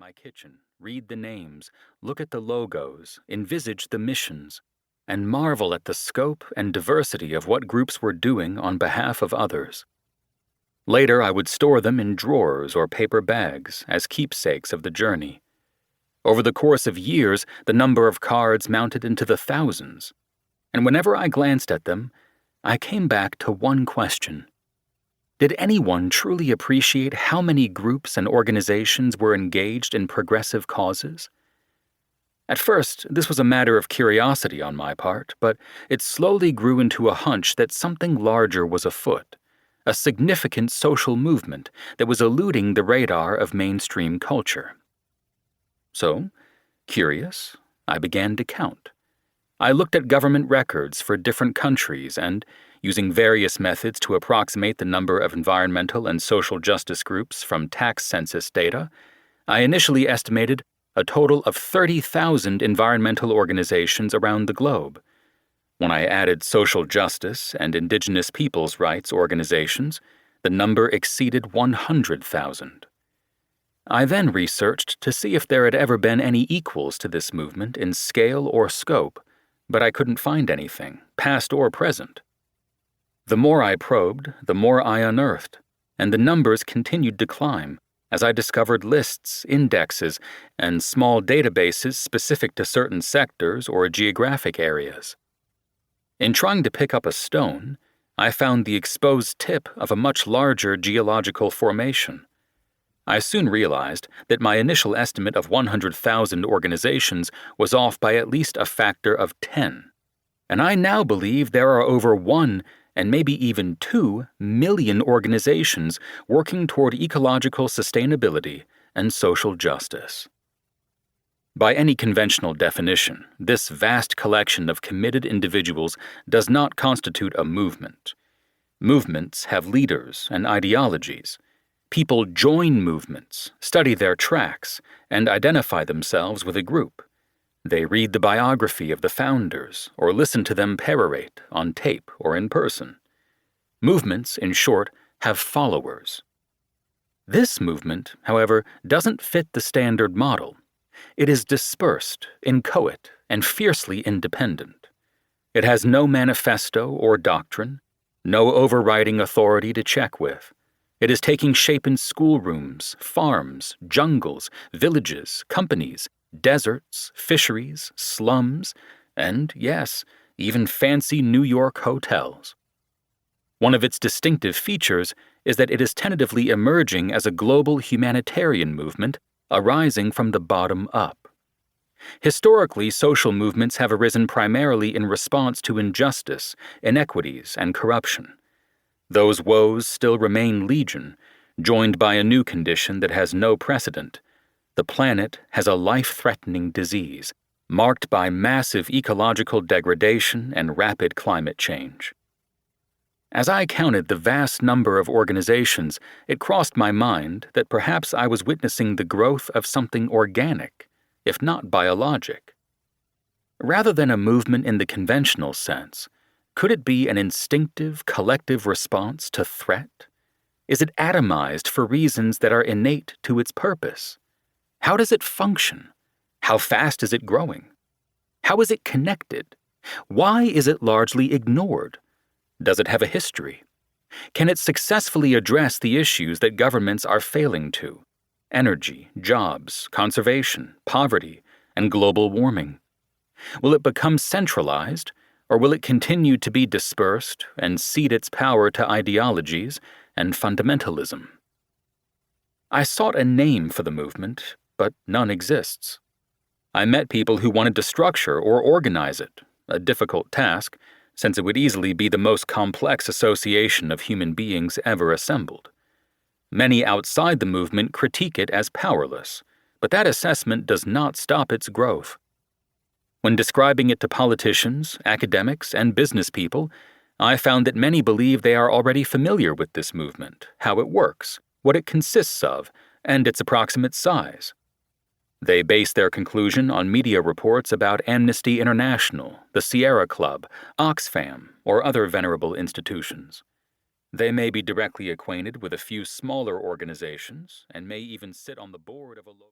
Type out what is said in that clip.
my kitchen, read the names, look at the logos, envisage the missions, and marvel at the scope and diversity of what groups were doing on behalf of others. Later, I would store them in drawers or paper bags as keepsakes of the journey. Over the course of years, the number of cards mounted into the thousands, and whenever I glanced at them, I came back to one question. Did anyone truly appreciate how many groups and organizations were engaged in progressive causes? At first, this was a matter of curiosity on my part, but it slowly grew into a hunch that something larger was afoot, a significant social movement that was eluding the radar of mainstream culture. So, curious, I began to count. I looked at government records for different countries and, using various methods to approximate the number of environmental and social justice groups from tax census data, I initially estimated a total of 30,000 environmental organizations around the globe. When I added social justice and indigenous peoples' rights organizations, the number exceeded 100,000. I then researched to see if there had ever been any equals to this movement in scale or scope, but I couldn't find anything, past or present. The more I probed, the more I unearthed, and the numbers continued to climb as I discovered lists, indexes, and small databases specific to certain sectors or geographic areas. In trying to pick up a stone, I found the exposed tip of a much larger geological formation. I soon realized that my initial estimate of 100,000 organizations was off by at least a factor of 10, and I now believe there are over 1 and maybe even 2 million organizations working toward ecological sustainability and social justice. By any conventional definition, this vast collection of committed individuals does not constitute a movement. Movements have leaders and ideologies. People join movements, study their tracks, and identify themselves with a group. They read the biography of the founders or listen to them perorate on tape or in person. Movements, in short, have followers. This movement, however, doesn't fit the standard model. It is dispersed, inchoate, and fiercely independent. It has no manifesto or doctrine, no overriding authority to check with. It is taking shape in schoolrooms, farms, jungles, villages, companies, deserts, fisheries, slums, and, yes, even fancy New York hotels. One of its distinctive features is that it is tentatively emerging as a global humanitarian movement arising from the bottom up. Historically, social movements have arisen primarily in response to injustice, inequities, and corruption. Those woes still remain legion, joined by a new condition that has no precedent. The planet has a life-threatening disease, marked by massive ecological degradation and rapid climate change. As I counted the vast number of organizations, it crossed my mind that perhaps I was witnessing the growth of something organic, if not biologic. Rather than a movement in the conventional sense, could it be an instinctive, collective response to threat? Is it atomized for reasons that are innate to its purpose? How does it function? How fast is it growing? How is it connected? Why is it largely ignored? Does it have a history? Can it successfully address the issues that governments are failing to? Energy, jobs, conservation, poverty, and global warming. Will it become centralized, or will it continue to be dispersed and cede its power to ideologies and fundamentalism? I sought a name for the movement, but none exists. I met people who wanted to structure or organize it, a difficult task, since it would easily be the most complex association of human beings ever assembled. Many outside the movement critique it as powerless, but that assessment does not stop its growth. When describing it to politicians, academics, and business people, I found that many believe they are already familiar with this movement, how it works, what it consists of, and its approximate size. They base their conclusion on media reports about Amnesty International, the Sierra Club, Oxfam, or other venerable institutions. They may be directly acquainted with a few smaller organizations and may even sit on the board of a local